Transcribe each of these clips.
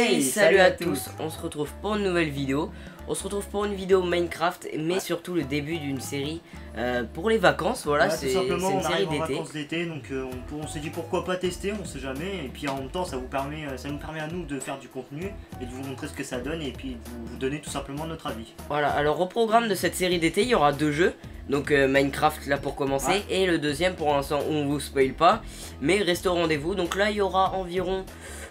Hey, salut à tous, on se retrouve pour une nouvelle vidéo. On se retrouve pour une vidéo Minecraft, mais surtout le début d'une série pour les vacances. Voilà, c'est une série d'été. Vacances d'été, donc on s'est dit pourquoi pas tester, on sait jamais. Et puis en même temps, ça nous permet à nous de faire du contenu et de vous montrer ce que ça donne et puis de vous donner tout simplement notre avis. Voilà, alors au programme de cette série d'été, il y aura deux jeux. Donc Minecraft là pour commencer, et le deuxième pour l'instant on vous spoil pas, mais restez au rendez-vous. Donc là il y aura environ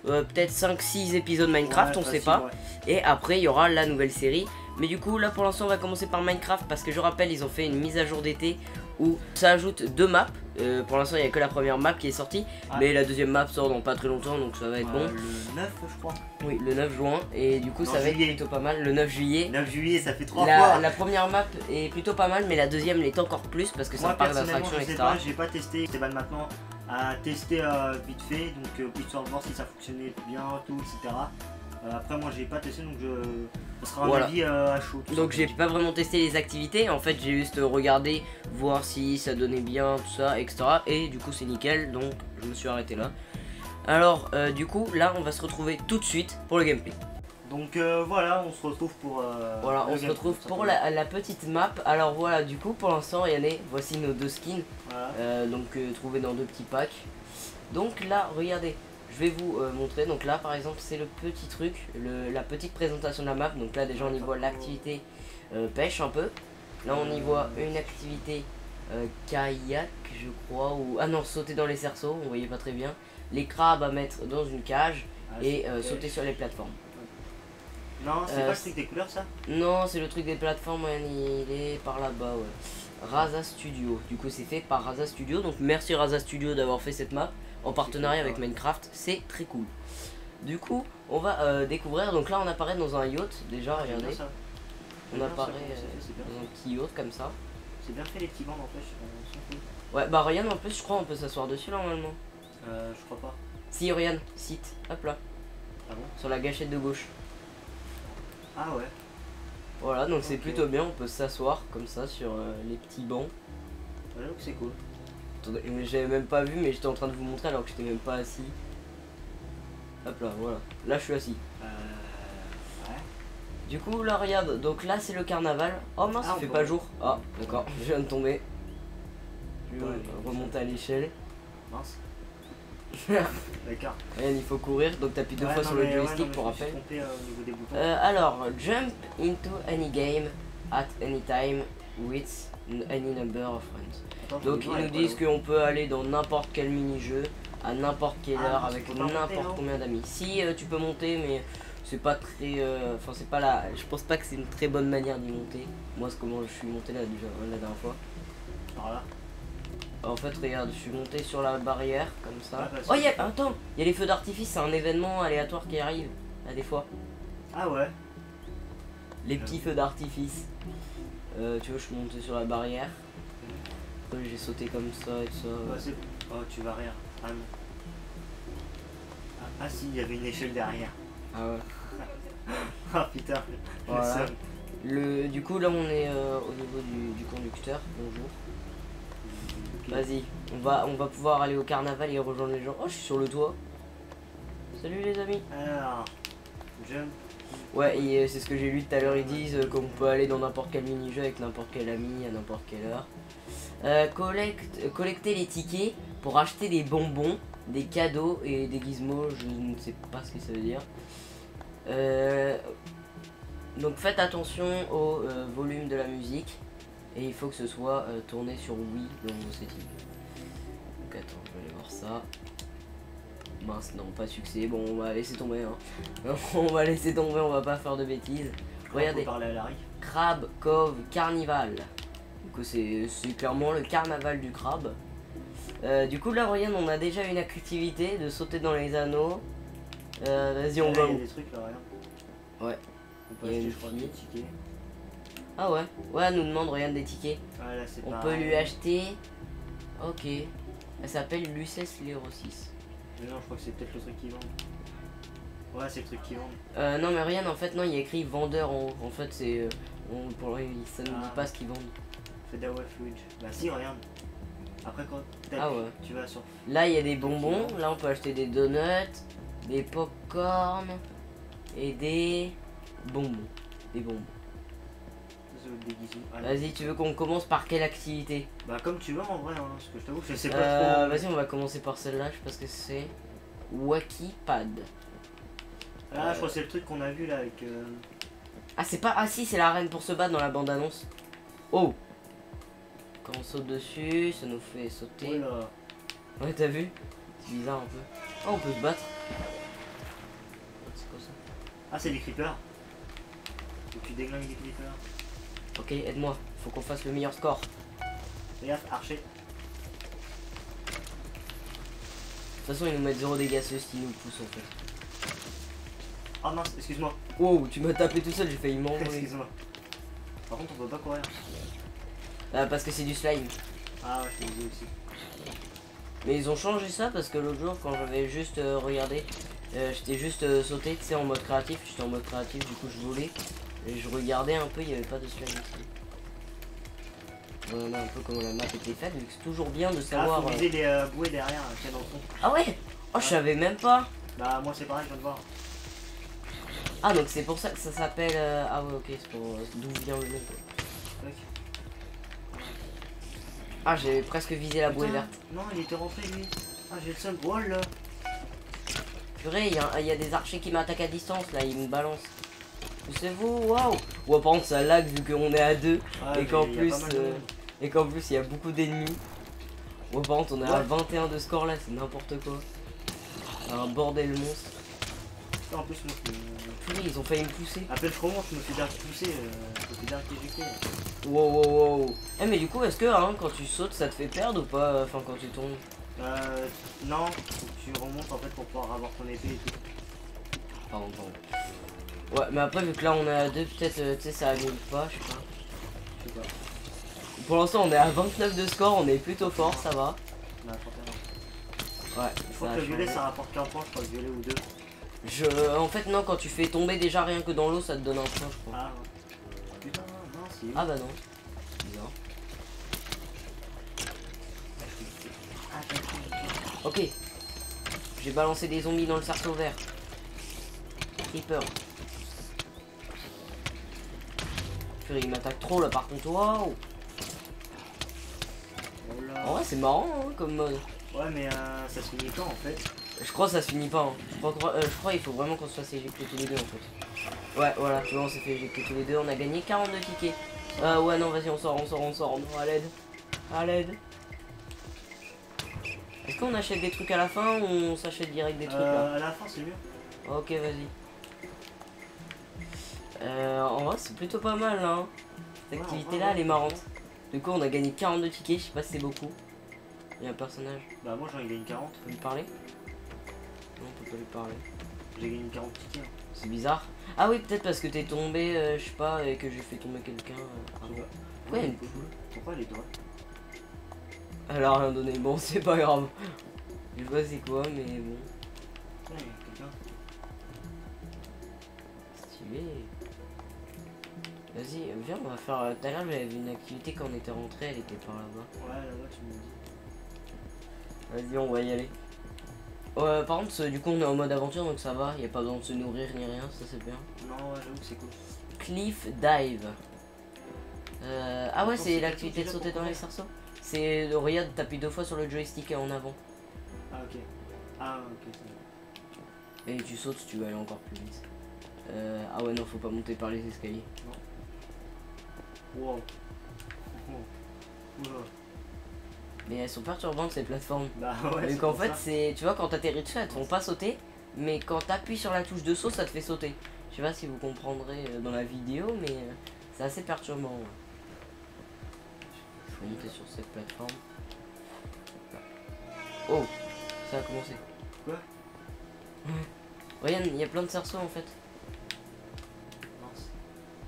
peut-être 5-6 épisodes Minecraft, on sait pas. Et après il y aura la nouvelle série. Mais du coup là pour l'instant on va commencer par Minecraft, parce que je rappelle ils ont fait une mise à jour d'été où ça ajoute deux maps. Pour l'instant il n'y a que la première map qui est sortie, mais la deuxième map sort dans pas très longtemps, donc ça va être bon. Le 9 je crois. Oui, le 9 juin, et du coup ça va être plutôt pas mal. Le 9 juillet. 9 juillet, ça fait 3 fois. La premire map est plutôt pas mal, mais la deuxième l'est encore plus parce que c'est un parc d'attractions, etc. J'ai pas testé, Esteban maintenant à tester vite fait, donc histoire de voir si ça fonctionnait bien, tout, etc. Après moi j'ai pas testé, donc ce sera un avis à chaud. Donc j'ai pas vraiment testé les activités, en fait j'ai juste regardé, voir si ça donnait bien, tout ça, etc. Et du coup c'est nickel, donc je me suis arrêté là. Alors du coup là on va se retrouver tout de suite pour le gameplay. Donc voilà, on se retrouve pour la petite map. Alors voilà, du coup pour l'instant regardez, voici nos deux skins, trouvés dans deux petits packs. Donc là regardez, je vais vous montrer. Donc là par exemple c'est le petit truc, la petite présentation de la map. Donc là déjà on y voit l'activité pêche un peu. Là on y voit une activité kayak je crois, ou ah non, sauter dans les cerceaux, on voyait pas très bien. Les crabes à mettre dans une cage et sauter sur les plateformes. Non, c'est pas le truc des couleurs ça? Non, c'est le truc des plateformes, il est par là-bas, ouais. Raza Studio, du coup c'est fait par Raza Studio, donc merci Raza Studio d'avoir fait cette map en partenariat avec Minecraft, c'est très cool. Du coup, on va découvrir, donc là on apparaît dans un yacht, déjà, regardez. On apparaît dans un petit yacht comme ça. C'est bien fait les petits bancs n'empêche, ouais, bah regarde, en plus je crois on peut s'asseoir dessus normalement. Je crois pas. Si, regarde, site, hop là. Ah bon? Sur la gâchette de gauche. Ah ouais. Voilà, donc c'est plutôt bien, on peut s'asseoir comme ça sur les petits bancs. Ouais, donc c'est cool. Attendez, j'avais même pas vu, mais j'étais en train de vous montrer alors que j'étais même pas assis. Hop là, voilà. Là je suis assis. Ouais. Du coup là regarde, donc là c'est le carnaval. Oh mince, il fait pas jour. Ah d'accord, je viens de tomber. Je vais remonter à l'échelle. Mince. D'accord. Il faut courir, donc t'appuies deux fois sur le joystick pour rappel. Alors, jump into any game at any time with any number of friends. Donc ils nous disent qu'on peut aller dans n'importe quel mini-jeu, à n'importe quelle heure, avec n'importe combien d'amis. Si tu peux monter, mais c'est pas très... Enfin c'est pas là, je pense pas que c'est une très bonne manière d'y monter. Moi c'est comment je suis monté là déjà la dernière fois. Voilà. En fait regarde, je suis monté sur la barrière comme ça. Oh attends, il y a les feux d'artifice, c'est un événement aléatoire qui arrive à des fois. Ah ouais. Les petits feux d'artifice. Tu vois, je suis monté sur la barrière. Après j'ai sauté comme ça et tout ça. Oh tu vas rire. Ah non. Ah si, il y avait une échelle derrière. Ah ouais. Ah putain. Voilà. Du coup là on est au niveau du conducteur. Bonjour. Vas-y, on va pouvoir aller au carnaval et rejoindre les gens. Oh, je suis sur le toit. Salut les amis. Alors, jump. Ouais, et c'est ce que j'ai lu tout à l'heure. Ils disent qu'on peut aller dans n'importe quel mini-jeu avec n'importe quel ami à n'importe quelle heure. Collecter les tickets pour acheter des bonbons, des cadeaux et des gizmos. Je ne sais pas ce que ça veut dire. Donc faites attention au volume de la musique. Et il faut que ce soit tourné sur Wii dans vos settings. Donc attends, je vais aller voir ça. Mince, non, pas succès. Bon, on va laisser tomber. Hein. On va laisser tomber, on va pas faire de bêtises. Regardez. Crab Cove Carnival. Du coup, c'est clairement le carnaval du crabe. Du coup, là, regarde, on a déjà une activité de sauter dans les anneaux. Vas-y, on va. Il y a des trucs là, regarde. Ouais. On peut acheter, je crois, des tickets. Ah ouais, elle nous demande rien des tickets. Ah, là, on peut lui acheter. Ok. Elle s'appelle Luces Lero 6. Mais non, je crois que c'est peut-être le truc qu'ils vendent. Ouais, c'est le truc qu'ils vendent. Non, mais rien, en fait, non, il y a écrit vendeur en haut. En fait, c'est. Ça ne dit pas ce qu'ils vendent. Fedawa Fluid. Bah, si, regarde. Après, quand tu vas sur. Là, il y a des bonbons. Là, on peut acheter des donuts, des pop-corn. et des bonbons. Des bonbons. Ça va être déguisé. Vas-y, tu veux qu'on commence par quelle activité? Bah comme tu veux en vrai, hein, parce que je t'avoue, je sais pas trop. Vas-y, on va commencer par celle-là, je sais pas ce que c'est. Wacky Pad. Ah, je crois que c'est le truc qu'on a vu là avec. Ah, c'est pas. Ah, si, c'est l'arène pour se battre dans la bande-annonce. Oh! Quand on saute dessus, ça nous fait sauter. Oh là. Ouais, t'as vu? C'est bizarre un peu. Oh, on peut se battre. C'est quoi ça? Ah, c'est des creepers. Faut que tu déglingues des creepers. Ok, aide-moi. Faut qu'on fasse le meilleur score. Fais gaffe, archer. De toute façon, ils nous mettent 0 dégâts s'ils nous poussent en fait. Oh mince, excuse-moi. Wow, tu m'as tapé tout seul, j'ai failli m'envoler. Excuse-moi. Par contre, on peut pas courir. Parce que c'est du slime. Ah ouais, je t'ai dit aussi. Mais ils ont changé ça parce que l'autre jour, quand j'avais juste regardé, j'étais juste sauté, tu sais, en mode créatif. J'étais en mode créatif, du coup, je volais. Et je regardais un peu, il n'y avait pas de slime ici. Voilà un peu comment la map était faite, vu que c'est toujours bien de savoir. Ah, faut viser les bouées derrière, qu'il y a dans le fond. Ah ouais. Oh, je savais même pas. Bah, moi c'est pareil, je viens de voir. Ah, donc c'est pour ça que ça s'appelle. Ah ouais, ok, c'est pour d'où vient le nom. Tac. Ah, j'ai presque visé la bouée Putain, verte. non, il était rentré lui. Ah, j'ai le seul wall là. Purée, il y a des archers qui m'attaquent à distance là, ils me balancent. Poussez-vous, waouh! Ouais, par contre, ça lag vu qu'on est à 2 Ah, et qu'en il y a plus, pas mal de monde. il y a beaucoup d'ennemis. Ouais, par contre, on est à 21 de score là, c'est n'importe quoi. C'est un bordel monstre. En plus, moi, Purée, ils ont failli me pousser. à peine je remonte, je me fais direct pousser, je me fais direct éjecter. Wow, wow, wow. Eh, mais du coup, est-ce que hein, quand tu sautes, ça te fait perdre ou pas? Enfin, quand tu tombes. Non, faut que tu remontes en fait pour pouvoir avoir ton épée et tout. Pardon, pardon. Ouais, mais après, vu que là on est à 2, peut-être, tu sais, ça annule pas, je sais pas. Je sais pas. Pour l'instant, on est à 29 de score, on est plutôt fort, ça va. On a 31. Ouais, Je crois que le violet ça rapporte qu'un point, je crois, le violet ou deux. En fait, non, quand tu fais tomber déjà rien que dans l'eau, ça te donne un point, je crois. Ah ouais. Putain, non, si. Ah bah non. Bizarre. Ok. J'ai balancé des zombies dans le cerceau vert. Creeper. Purée, il m'attaque trop là par contre. Waouh. Oh là. En vrai, c'est marrant hein, comme mode. Ouais, mais ça se finit quand en fait? Je crois que ça se finit pas. Hein. Je crois qu'il faut vraiment qu'on se fasse éjecter tous les deux en fait. Ouais, voilà, tu vois, on s'est fait éjecter tous les deux. On a gagné 42 tickets. Ouais, non, vas-y, on sort. Non, à l'aide. À l'aide. Est-ce qu'on achète des trucs à la fin ou on s'achète direct des trucs là? À la fin, c'est mieux. Ok, vas-y. En vrai, c'est plutôt pas mal là. Hein. Cette activité là, elle est marrante. Du coup, on a gagné 42 tickets. Je sais pas si c'est beaucoup. Il y a un personnage. Bah, moi j'en ai gagné 40. On peut lui parler? Non, on peut pas lui parler. J'ai gagné 40 tickets. Hein. C'est bizarre. Ah oui, peut-être parce que t'es tombé, je sais pas, et que j'ai fait tomber quelqu'un. Je sais pas. Pourquoi il y a une poule? Pourquoi les doigts? Elle a rien donné. Bon, c'est pas grave. Je sais pas c'est quoi, mais bon. Ouais, il y a quelqu'un. Stylé. Vas-y, viens, on va faire. Tout à l'heure, j'avais vu une activité quand on était rentré, elle était par là-bas. Ouais, là-bas, tu me dis. Vas-y, on va y aller. Par contre, du coup, on est en mode aventure, donc ça va. Y a pas besoin de se nourrir ni rien, ça c'est bien. Non, ouais, j'avoue que c'est cool. Cliff Dive. Ah ouais, Attends, c'est c'est l'activité de déjà sauter pour dans les courir. cerceaux. C'est regarde, t'appuies 2 fois sur le joystick en avant. Ah, ok. Ah, ok, c'est bon. Et tu sautes si tu veux aller encore plus vite. Ah ouais, non, faut pas monter par les escaliers. Wow. Oula. Mais elles sont perturbantes ces plateformes. Bah ouais. Vu c'est qu'en pour fait, ça. c'est. Tu vois, quand t'atterris dessus, elles te font pas sauter. Mais quand t'appuies sur la touche de saut, ça te fait sauter. Je sais pas si vous comprendrez dans la vidéo, mais c'est assez perturbant. Ouais. Faut monter sur cette plateforme. Oh, ça a commencé. Quoi? Regarde, il y a plein de cerceaux en fait. Mince.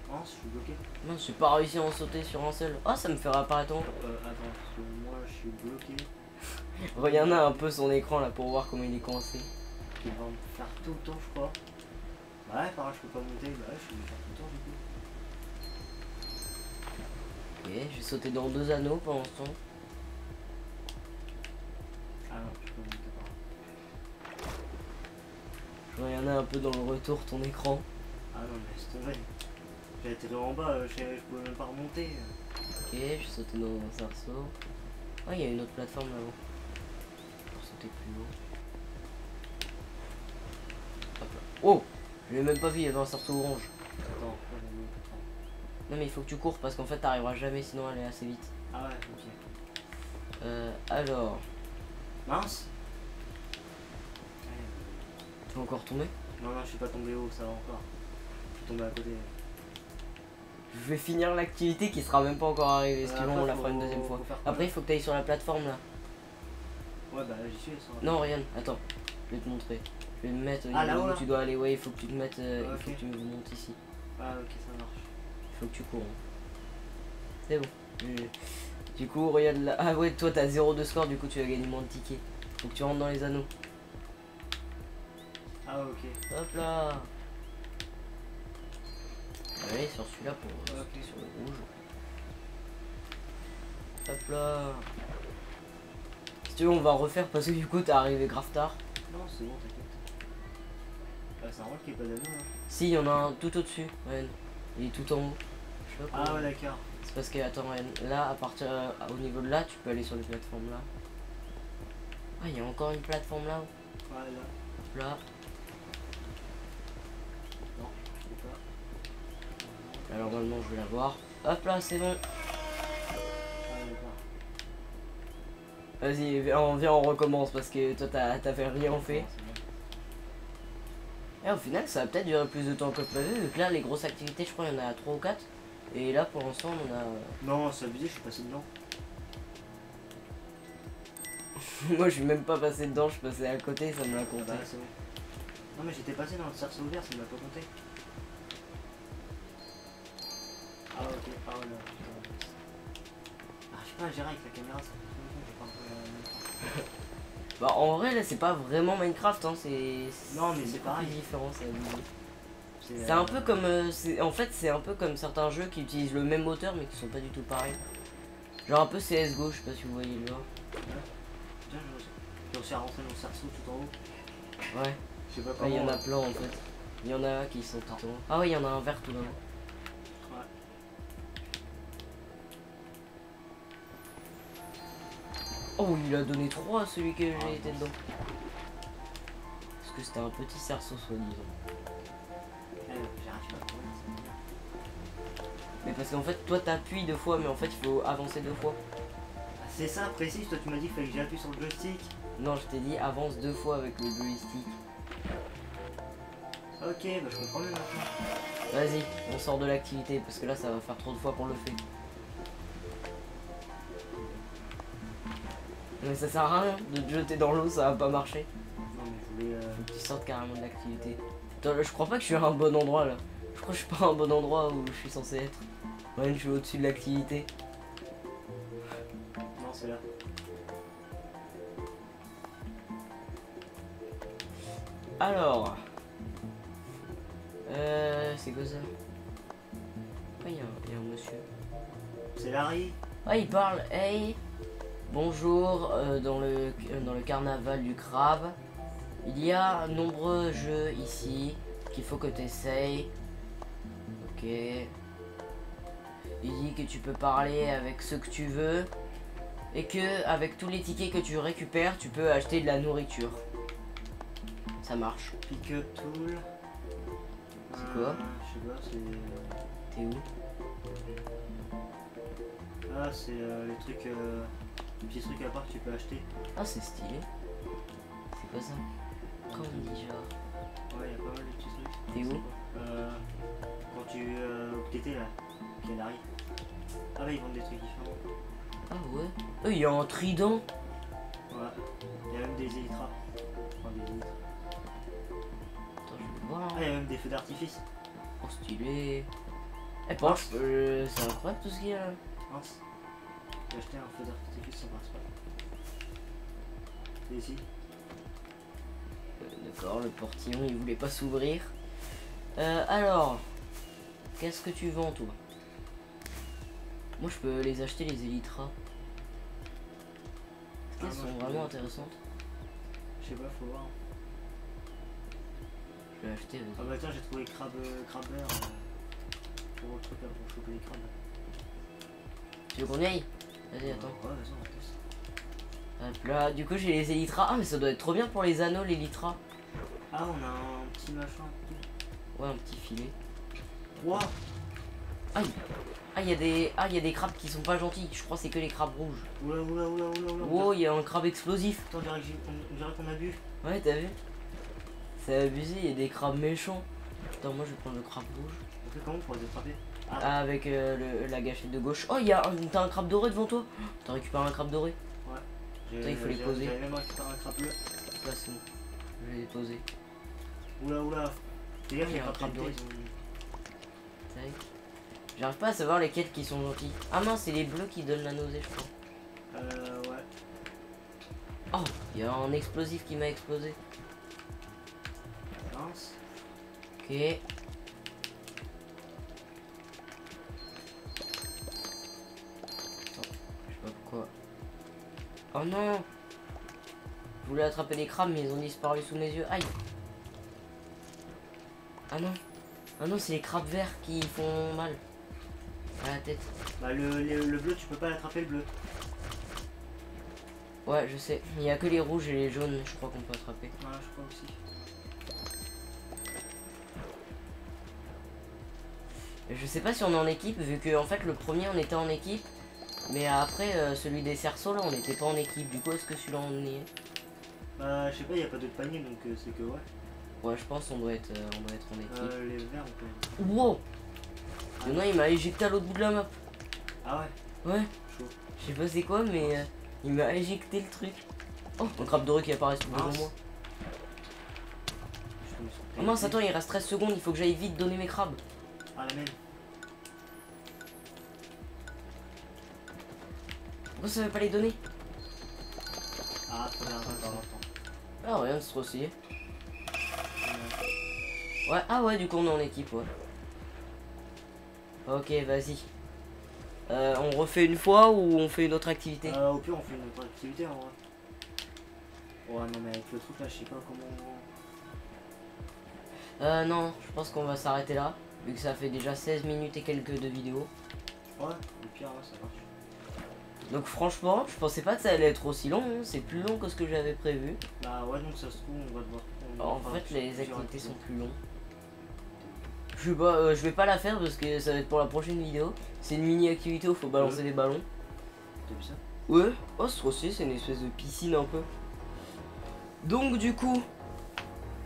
Mince, je suis bloqué. Mince, j'ai pas réussi à en sauter sur un seul. Oh, ça me fait réapparaître en haut. Attends, parce que moi je suis bloqué. Regarde un peu son écran là pour voir comment il est coincé. Il va me faire tout le temps, je crois. Bah ouais, pareil, je peux pas monter. Bah ouais, je vais faire tout le temps du coup. Ok, je vais sauter dans 2 anneaux pendant ce temps. Ah non, je peux monter par là. Je Il y en a un peu dans le retour, ton écran. Ah non, mais c'est vrai. J'ai atterri en bas, je pouvais même pas remonter. Ok, je suis sauté dans un cerceau. Ah, il y a une autre plateforme là-haut. Pour sauter plus haut. Hop là. Oh! Je l'ai même pas vu, il y avait un cerceau orange. Attends, Non, mais il faut que tu cours parce qu'en fait, t'arriveras jamais sinon elle est assez vite. ah ouais, ok. Alors, Mince. tu vas encore tomber? Non, non, je suis pas tombé haut, ça va encore. Je suis tombé à côté. Je vais finir l'activité qui sera même pas encore arrivée. Si tu veux, on la Après, fera une deuxième fois. faire quoi, Après, il faut que tu ailles sur la plateforme là. Ouais, bah j'y suis. Ça va. Non, Ryan, attends. Je vais te montrer. Je vais me mettre au Ah, niveau là-haut, où là tu dois aller. Ouais, il faut que tu te mettes. Il Ok. faut que tu me montes ici. Ah, ok, ça marche. Il faut que tu cours. Hein. C'est bon. Du coup, regarde là. Ah ouais, toi t'as 0 de score, du coup tu vas gagner moins de tickets. Faut que tu rentres dans les anneaux. Ah, ok. Hop là. Allez, sur celui-là pour Ok. sur le rouge. Hop là. Si tu veux, on va refaire parce que du coup t'es arrivé grave tard. Non, c'est bon, t'inquiète. Bah, c'est normal qu'il n'y ait pas d'anneau. Hein. Si, il y en a un tout au-dessus. Ouais. Il est tout en haut. Je sais pas Ah, comment- ouais, d'accord. C'est parce que, attends, Ryan, là, à partir au niveau de là, tu peux aller sur les plateformes là. Ah, il y a encore une plateforme là. Ouais, là. Hop là. Non, je sais pas. Là, normalement, je vais la voir. Hop là, c'est bon. Ah, d'accord. Vas-y, viens, on recommence parce que toi, t'as fait rien fait. Non, c'est bon. Et au final, ça va peut-être durer plus de temps que prévu. Vu que là, les grosses activités, je crois, il y en a 3 ou 4. Et là, pour l'instant, on en a. Non, c'est abusé, je suis passé dedans. Moi, je suis même pas passé dedans, je suis passé à côté, ça me l'a Ah, compté. bah, c'est bon. Non, mais j'étais passé dans le cerceau ouvert, ça ne m'a pas compté. Ah, ok. Ah, ouais, là. Ah, je sais pas, gérer avec la caméra, ça fait longtemps que j'ai pas joué à la même. Bah, en vrai, là, c'est pas vraiment Minecraft, hein. Non, mais c'est beaucoup pareil. plus différent, c'est abusé. C'est C'est un peu comme. En fait, c'est un peu comme certains jeux qui utilisent le même moteur mais qui sont pas du tout pareils. Genre un peu CSGO, je sais pas si vous voyez le genre. Tiens, j'ai réussi à rentrer dans le cerceau tout en haut. Ouais, Je sais pas là, comment. il y en a plein en fait. Il y en a qui sont tout en haut. Ah, ouais, il y en a un vert tout en haut. Ouais. Oh, il a donné 3 à celui que j'ai été dedans. Parce que c'était un petit cerceau, soi-disant. J'arrive pas à trouver, c'est bien. Mais parce qu'en fait, toi t'appuies 2 fois, mais en fait, il faut avancer 2 fois. Ah, c'est ça, précis, toi tu m'as dit qu'il fallait que j'appuie sur le joystick. Non, je t'ai dit avance 2 fois avec le joystick. Ok, bah je comprends mieux maintenant. Vas-y, on sort de l'activité parce que là, ça va faire trop de fois qu'on le fait. Mais ça sert à rien de te jeter dans l'eau, ça va pas marcher. Non, mais je voulais. Faut que tu sortes carrément de l'activité. Attends, là, je crois pas que je suis à un bon endroit là. Je crois que je suis pas à un bon endroit où je suis censé être. Ouais, je suis au-dessus de l'activité. Non, c'est là. Alors. C'est quoi ça? Ah, il y a un monsieur. C'est Larry. Ah, il parle. Hey, bonjour, dans le carnaval du crabe. Il y a nombreux jeux ici qu'il faut que tu essayes. Ok. Il dit que tu peux parler avec ceux que tu veux. Et que avec tous les tickets que tu récupères, tu peux acheter de la nourriture. Ça marche. Pick up tool. C'est quoi? Je sais pas, c'est. T'es où? Ah, c'est les trucs. Les petits trucs à part que tu peux acheter. Ah, c'est stylé. C'est quoi ça? Comment on dit genre? Ouais, il y a pas mal de petits trucs. T'es où? Quand tu. Où t'étais là. Quel arrive. Ah, là, ils vendent des trucs différents. Ah ouais. Il y a un trident. Ouais. Il y a même des élytras. Enfin, des élytres. Attends, je vais voir. Ah, il y a même des feux d'artifice. Oh, stylé. Eh, penche, c'est incroyable tout ce qu'il y a là. Mince. J'ai acheté un feu d'artifice, ça passe pas. C'est ici. D'accord, le portillon il voulait pas s'ouvrir. Alors, qu'est-ce que tu vends toi? Moi je peux les acheter les élytras. Est-ce qu'elles Ah, moi, sont je vraiment peux- intéressantes? Je sais pas, faut voir. Je vais acheter, vas-y. Ah bah tiens, j'ai trouvé crabeur pour le truc là, pour choper les crabes. Tu veux qu'on y aille? Vas-y, attends. Ouais, vas-y, on teste. Hop là, du coup j'ai les élytras. Ah mais ça doit être trop bien pour les anneaux, l'élytra. Ah, on a un petit machin. Ouais, un petit filet. Wow. Aïe. Ah, il y a des crabes qui sont pas gentils. Je crois que c'est que les crabes rouges. Oula, oula, oula, oula, oula. Oh, il y a un crabe explosif. Attends, on dirait qu'on a bu. Ouais, t'as vu? C'est abusé, il y a des crabes méchants. Attends, moi je vais prendre le crabe rouge. On fait comment pour les attraper? Ah, avec la gâchette de gauche. Oh, t'as un crabe doré devant toi. T'as récupéré un crabe doré. Ouais. Attends, il faut les poser. J'avais même récupéré un crabe bleu. Là, c'est bon. Je vais les poser. Oula, oula. Les gars, Il y a un les crabe doré. ils Tac. J'arrive pas à savoir lesquels qui sont gentils. Ah mince, c'est les bleus qui donnent la nausée, je crois. Ouais. Oh, il y a un explosif qui m'a explosé. Mince. Ok. Attends, je sais pas pourquoi. Oh non! Je voulais attraper les crabes, mais ils ont disparu sous mes yeux. Aïe! Ah non! Ah non, c'est les crabes verts qui font mal à la tête. Bah, le bleu, tu peux pas l'attraper, le bleu. Ouais, je sais. Il y a que les rouges et les jaunes, je crois qu'on peut attraper. Ouais, je crois aussi. Je sais pas si on est en équipe, vu que en fait le premier on était en équipe, mais après celui des cerceaux là on n'était pas en équipe. Du coup, est-ce que celui-là on y est? Bah, je sais pas, il y a pas d'autres paniers donc c'est que ouais. Ouais, je pense qu'on doit être en équipe. Les verts, on peut. Wow! Il y en a, il m'a éjecté à l'autre bout de la map. Ah ouais? Ouais, Chaud. je sais pas c'est quoi, mais il m'a éjecté le truc. Oh, un crabe doré qui apparaît devant Mince. moi. Je tombe sur Oh mince, attends, il reste 13 secondes, il faut que j'aille vite donner mes crabes. Ah, la même. Pourquoi ça veut pas les donner? Ah, trop bien, attends. Ah, rien de trop stylé. Ouais, ah ouais, du coup on est en équipe, ouais. Ok, vas-y. On refait une fois ou on fait une autre activité? Au pire, on fait une autre activité en vrai. Ouais, non, mais avec le truc là, je sais pas comment. Non, je pense qu'on va s'arrêter là, vu que ça fait déjà 16 minutes et quelques de vidéo. Ouais, au pire, ouais, ça marche. Donc franchement, je pensais pas que ça allait être aussi long, hein. C'est plus long que ce que j'avais prévu. Bah, ouais, donc ça se trouve, on va devoir. En fait, les activités sont plus longues. Je sais pas, je vais pas la faire parce que ça va être pour la prochaine vidéo. C'est une mini activité où il faut balancer des ballons. T'as vu ça? Ouais, oh c'est trop stylé, c'est une espèce de piscine un peu. Donc du coup,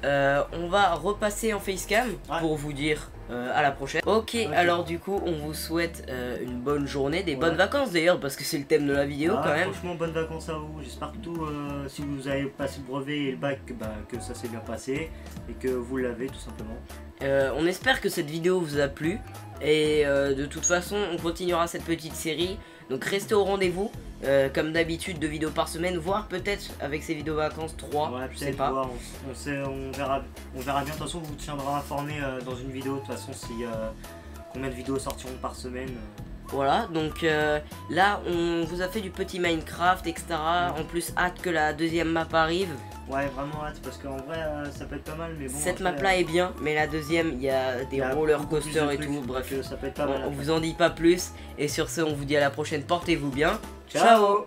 on va repasser en facecam pour vous dire à la prochaine. Ok, alors du coup, on vous souhaite une bonne journée, des bonnes vacances d'ailleurs, parce que c'est le thème de la vidéo quand même. Franchement, bonnes vacances à vous. J'espère que tout, si vous avez passé le brevet et le bac, que ça s'est bien passé et que vous l'avez tout simplement. On espère que cette vidéo vous a plu et de toute façon on continuera cette petite série, donc restez au rendez-vous comme d'habitude, 2 vidéos par semaine, voire peut-être avec ces vidéos vacances 3, ouais, je sais pas. Voir, on verra bien. De toute façon, on vous tiendra informé dans une vidéo de toute façon si combien de vidéos sortiront par semaine. Voilà, donc là on vous a fait du petit Minecraft, etc. En plus, hâte que la deuxième map arrive. Ouais, vraiment hâte parce qu'en vrai ça peut être pas mal, mais bon. Cette map là est bien, mais la deuxième il y a des roller coasters et tout, bref. Ça peut être pas mal. On vous en dit pas plus, et sur ce on vous dit à la prochaine, portez-vous bien. Ciao.